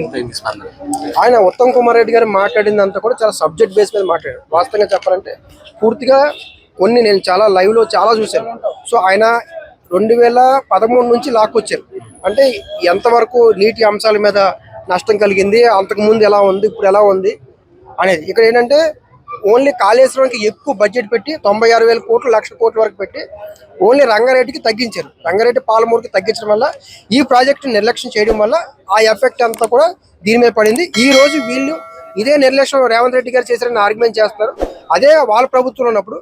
ఆయన ఉత్తమ్ కుమార్ రెడ్డి గారు మాట్లాడిందంతా కూడా చాలా సబ్జెక్ట్ బేస్ మీద మాట్లాడారు. వాస్తవంగా చెప్పాలంటే పూర్తిగా కొన్ని నేను చాలా లైవ్ లో చాలా చూశాను. సో ఆయన 2013 నుంచి లాక్కొచ్చారు. అంటే ఎంతవరకు నీటి అంశాల మీద నష్టం కలిగింది, అంతకుముందు ఎలా ఉంది, ఇప్పుడు ఎలా ఉంది అనేది. ఇక్కడ ఏంటంటే ఓన్లీ కాళేశ్వరంకి ఎక్కువ బడ్జెట్ పెట్టి 96,000 కోట్లు, 1,00,000 కోట్ల వరకు పెట్టి ఓన్లీ రంగారెడ్డికి తగ్గించారు. రంగారెడ్డి పాలమూరుకి తగ్గించడం వల్ల ఈ ప్రాజెక్టు నిర్లక్ష్యం చేయడం వల్ల ఆ ఎఫెక్ట్ అంతా కూడా దీని మీద పడింది. ఈ రోజు వీళ్ళు ఇదే నిర్లక్ష్యం రేవంత్ రెడ్డి గారు చేశారని ఆర్గ్యుమెంట్ చేస్తారు. అదే వాళ్ళ ప్రభుత్వంలో ఉన్నప్పుడు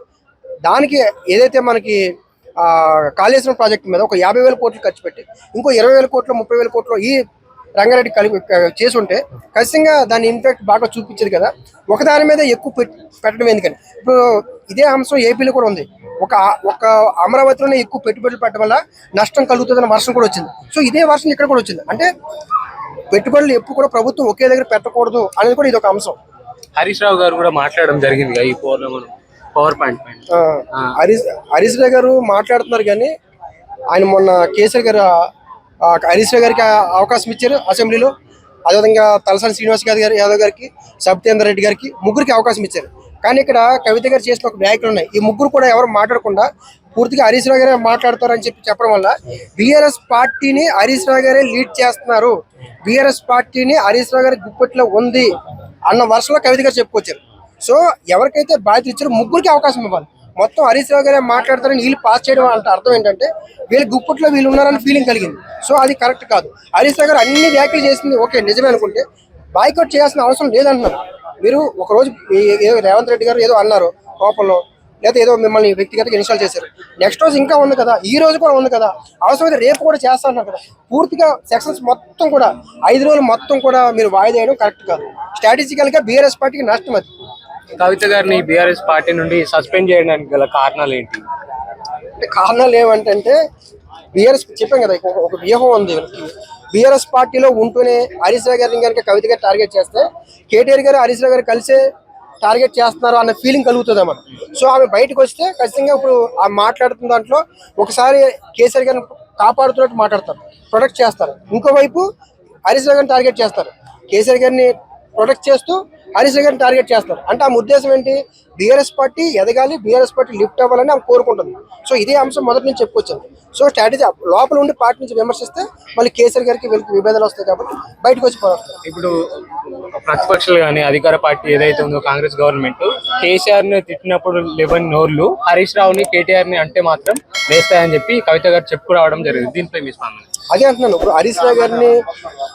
దానికి ఏదైతే మనకి కాళేశ్వరం ప్రాజెక్టు మీద ఒక 50,000 కోట్లు ఖర్చు పెట్టి ఇంకో 20,000 కోట్లు, 30,000 కోట్లు ఈ రంగారెడ్డి కలిపి చేసుంటే ఖచ్చితంగా దాని ఇంపాక్ట్ బాగా చూపించేది కదా. ఒకదాని మీద ఎక్కువ పెట్టడం ఎందుకని ఇప్పుడు ఇదే అంశం ఏపీలో కూడా ఉంది. ఒక అమరావతిలోనే ఎక్కువ పెట్టుబడులు పెట్టడం వల్ల నష్టం కలుగుతుందన్న వర్షం కూడా వచ్చింది. సో ఇదే వర్షం ఇక్కడ కూడా వచ్చింది. అంటే పెట్టుబడులు ఎప్పుడు కూడా ప్రభుత్వం ఒకే దగ్గర పెట్టకూడదు అనేది కూడా ఇది ఒక అంశం. హరీష్ రావు గారు కూడా మాట్లాడడం జరిగింది ఈ పవర్ పాయింట్ హరీష్ రావు గారు మాట్లాడుతున్నారు. కానీ ఆయన మొన్న కేసీఆర్ గారు హరీష్ రావు గారికి అవకాశం ఇచ్చారు అసెంబ్లీలో. అదేవిధంగా తలసాని శ్రీనివాస్ యాదవ్ గారికి, సబితేందర్ రెడ్డి గారికి, ముగ్గురికి అవకాశం ఇచ్చారు. కానీ ఇక్కడ కవిత గారు చేసిన ఒక వ్యాఖ్యలు ఉన్నాయి. ఈ ముగ్గురు కూడా ఎవరు మాట్లాడకుండా పూర్తిగా హరీష్ రావు గారే మాట్లాడతారని చెప్పడం వల్ల బీఆర్ఎస్ పార్టీని హరీష్ రావు గారే లీడ్ చేస్తున్నారు, బీఆర్ఎస్ పార్టీని హరీష్ రావు గారి గుప్పట్లో ఉంది అన్న వర్షంలో కవిత గారు చెప్పుకొచ్చారు. సో ఎవరికైతే బాధ్యత ఇచ్చారో ముగ్గురికి అవకాశం ఇవ్వాలి. మొత్తం హరీష్ రావు గారే మాట్లాడతారని వీళ్ళు పాస్ చేయడం అంటే అర్థం ఏంటంటే వీళ్ళు గుప్పట్లో వీళ్ళు ఉన్నారని ఫీలింగ్ కలిగింది. సో అది కరెక్ట్ కాదు. హరీష్ రావు గారు అన్ని వ్యాఖ్యలు చేసింది ఓకే నిజమే అనుకుంటే బాయ్కౌట్ చేయాల్సిన అవసరం లేదంటున్నారు. మీరు ఒకరోజు ఏదో రేవంత్ రెడ్డి గారు ఏదో అన్నారు కోపంలో, లేదా ఏదో మిమ్మల్ని వ్యక్తిగతంగా ఇన్స్టాల్ చేశారు. నెక్స్ట్ రోజు ఇంకా ఉంది కదా, ఈ రోజు కూడా ఉంది కదా, అవసరమైతే రేపు కూడా చేస్తా అన్నారు కదా. పూర్తిగా సెక్షన్స్ మొత్తం కూడా 5 రోజులు మొత్తం కూడా మీరు వాయిదా వేయడం కరెక్ట్ కాదు. స్ట్రాటజికల్ గా బీఆర్ఎస్ పార్టీకి నష్టం అది. కవిత గారిని బీఆర్ఎస్ పార్టీ నుండి సస్పెండ్ చేయడానికి గల కారణాలు ఏంటి? అంటే కారణాలు ఏమంటే బీఆర్ఎస్ చెప్పాం కదా, ఒక వ్యూహం ఉంది. బీఆర్ఎస్ పార్టీలో ఉంటూనే హరీష్ రావు గారిని కనుక కవిత గారు టార్గెట్ చేస్తే కేటీఆర్ గారు హరీష్ రావు గారు కలిసే టార్గెట్ చేస్తున్నారు అన్న ఫీలింగ్ కలుగుతుంది అన్నమాట. సో ఆమె బయటకు వస్తే ఖచ్చితంగా ఇప్పుడు ఆ మాట్లాడుతున్న దాంట్లో ఒకసారి కేసీఆర్ గారిని కాపాడుతున్నట్టు మాట్లాడతారు, ప్రొటెక్ట్ చేస్తారు. ఇంకోవైపు హరీష్ రావు గారిని టార్గెట్ చేస్తారు, కేసీఆర్ గారిని ప్రొటెక్ట్ చేస్తూ హరీష్ రావు గారిని టార్గెట్ చేస్తారు. అంటే ఆ ఉద్దేశం ఏంటి, బీఆర్ఎస్ పార్టీ ఎదగాలి, బీఆర్ఎస్ పార్టీ లిఫ్ట్ అవ్వాలని ఆమె కోరుకుంటుంది. సో ఇదే అంశం మొదటి నుంచి చెప్పుకొచ్చాను. సో స్ట్రాటజీ లోపల ఉండి పార్టీ నుంచి విమర్శిస్తే మళ్ళీ కేసీఆర్ గారికి వీళ్ళకి విభేదాలు వస్తాయి కాబట్టి బయటకు వచ్చి పోరాడుతారు. ఇప్పుడు ప్రతిపక్షాలు కానీ అధికార పార్టీ ఏదైతే ఉందో కాంగ్రెస్ గవర్నమెంట్ కేసీఆర్ ని తిట్టినప్పుడు లేవని నోర్లు హరీష్ రావుని, కేటీఆర్ ని అంటే మాత్రం వేస్తాయని చెప్పి కవిత గారు చెప్పుకురావడం జరిగింది. దీనిపై మీ స్పందన? అదే అంటున్నాను. ఇప్పుడు హరీష్ రావు గారిని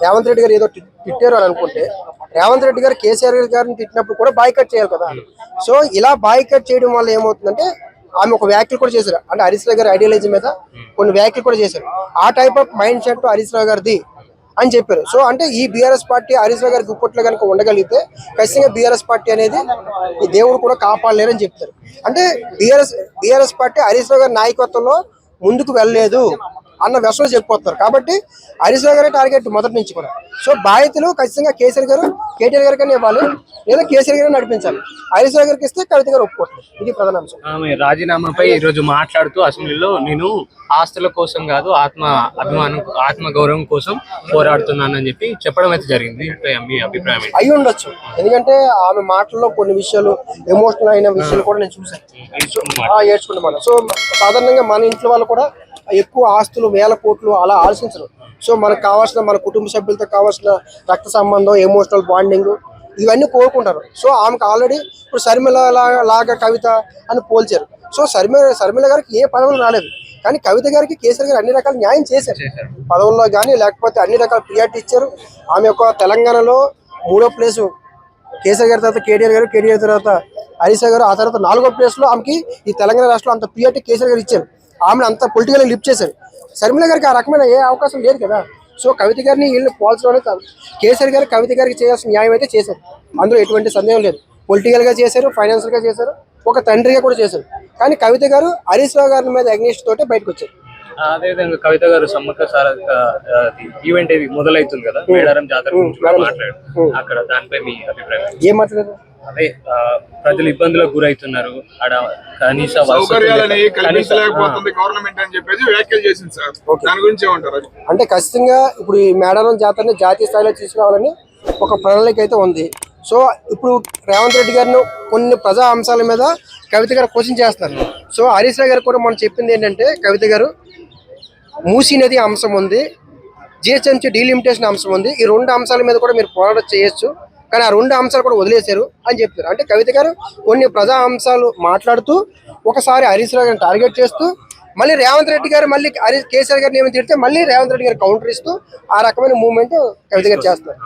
రేవంత్ రెడ్డి గారు ఏదో తిట్టారు అని అనుకుంటే రేవంత్ రెడ్డి గారు కేసీఆర్ గారిని తిట్టినప్పుడు కూడా బాయ్కట్ చేయాలి కదా. సో ఇలా బాయ్కట్ చేయడం వల్ల ఏమవుతుందంటే ఆమె ఒక వ్యాఖ్యలు కూడా చేశారు. అంటే హరీష్ రావు గారి ఐడియాలజీ మీద కొన్ని వ్యాఖ్యలు కూడా చేశారు. ఆ type of mind set Harish Rao గారిది అని చెప్పారు. సో అంటే ఈ బీఆర్ఎస్ పార్టీ హరీష్ రావు గారి గుప్పట్లో కనుక ఉండగలిగితే ఖచ్చితంగా బీఆర్ఎస్ పార్టీ అనేది ఈ దేవుడు కూడా కాపాడలేరని చెప్తారు. అంటే బీఆర్ఎస్ పార్టీ హరీష్ రావు గారి నాయకత్వంలో ముందుకు వెళ్ళలేదు అన్న వ్యసనం చెప్పిపోతున్నారు. కాబట్టి హరీష్ రావు గారే టార్గెట్ మొదటి నుంచి కూడా. సో బాధ్యతలు ఖచ్చితంగా కేటీఆర్ గారికైనా ఇవ్వాలి, లేదా కేసీఆర్ గారు నడిపించాలి. హరీష్ రావు గారికి ఇస్తే కవిత గారు ఒప్పుకోవట్లేదు. ఇది ప్రధాన అంశం. ఆమె రాజీనామాపై ఈ రోజు మాట్లాడుతూ అసెంబ్లీలో నేను ఆస్తుల కోసం కాదు ఆత్మ గౌరవం కోసం పోరాడుతున్నానని చెప్పి చెప్పడం అయితే జరిగింది. మీ అభిప్రాయం అయి ఉండొచ్చు, ఎందుకంటే ఆమె మాటల్లో కొన్ని విషయాలు ఎమోషనల్ అయిన విషయాలు కూడా నేను చూసాను, ఏడ్చుకుంటున్నాను. సో సాధారణంగా మన ఇంట్లో వాళ్ళు కూడా ఎక్కువ ఆస్తులు 1000 కోట్లు అలా ఆలోచించరు. సో మనకు కావాల్సిన మన కుటుంబ సభ్యులతో కావాల్సిన రక్త సంబంధం, ఎమోషనల్ బాండింగ్ ఇవన్నీ కోరుకుంటారు. సో ఆమెకు ఆల్రెడీ ఇప్పుడు శర్మిల లాగా కవిత అని పోల్చారు. సో శర్మిల గారికి ఏ పదవులు రాలేదు, కానీ కవిత గారికి కేసీఆర్ గారు అన్ని రకాల న్యాయం చేశారు. పదవుల్లో కానీ లేకపోతే అన్ని రకాల ప్రియారిటీ ఇచ్చారు. ఆమె యొక్క తెలంగాణలో 3వ ప్లేసు కేసీఆర్ గారి తర్వాత కేటీఆర్ తర్వాత హరీష్ రావు గారు, ఆ తర్వాత 4వ ప్లేస్లో ఆమెకి ఈ తెలంగాణ రాష్ట్రంలో అంత ప్రియారిటీ కేసీఆర్ గారు ఇచ్చారు. ఆమెను అంత పొలిటికల్ లిఫ్ట్ చేశారు. శర్మిల గారికి ఆ రకమైన ఏ అవకాశం లేదు కదా. సో కవిత గారిని వీళ్ళు పోల్చడం కాదు. కేసీఆర్ గారు కవిత గారికి చేయాల్సిన న్యాయం అయితే చేశారు, అందులో ఎటువంటి సందేహం లేదు. పొలిటికల్గా చేశారు, ఫైనాన్షియల్గా చేశారు, ఒక తండ్రిగా కూడా చేశారు. కానీ కవిత గారు హరీష్ రావు గారి మీద అగ్నిస్ట్ తోటే బయటకు వచ్చారు. అదేవిధంగా కవిత గారు సమ్మక్క సారక్క ఈవెంట్ ఇది మొదలవుతుంది కదా, మేడారం జాతర గురించి మాట్లాడారు అక్కడ, దానిపై మీ అభిప్రాయం? ఏం మాట్లాడారు? అదే ప్రజలు ఇబ్బందులకు గురవుతున్నారు, ఆడ కనీస సౌకర్యాలని కల్పించలేకపోతుంది గవర్నమెంట్ అని చెప్పేసి వ్యాఖ్యలు చేసింది సార్. దాని గురించి ఏమంటారు? అంటే ఖచ్చితంగా ఇప్పుడు ఈ మేడారం జాతరని జాతీయ స్థాయిలో తీసుకురావాలని ఒక ప్రణాళిక అయితే ఉంది. సో ఇప్పుడు రేవంత్ రెడ్డి గారిని కొన్ని ప్రజా అంశాల మీద కవిత గారు క్వశ్చన్ చేస్తున్నారు. సో హరీష్ రావు గారు కూడా మనం చెప్పింది ఏంటంటే, కవిత గారు మూసీ నది అంశం ఉంది, జిహెచ్ఎంసీ డీలిమిటేషన్ అంశం ఉంది, ఈ రెండు అంశాల మీద కూడా మీరు పోరాటం చేయొచ్చు, కానీ ఆ రెండు అంశాలు కూడా వదిలేశారు అని చెప్తారు. అంటే కవిత గారు కొన్ని ప్రజా అంశాలు మాట్లాడుతూ ఒకసారి హరీష్ రావు గారిని టార్గెట్ చేస్తూ, మళ్ళీ రేవంత్ రెడ్డి గారు మళ్ళీ కేసీఆర్ గారిని ఏమైనా తిడితే మళ్ళీ రేవంత్ రెడ్డి గారు కౌంటర్ ఇస్తూ ఆ రకమైన మూవ్మెంట్ కవిత గారు చేస్తారు.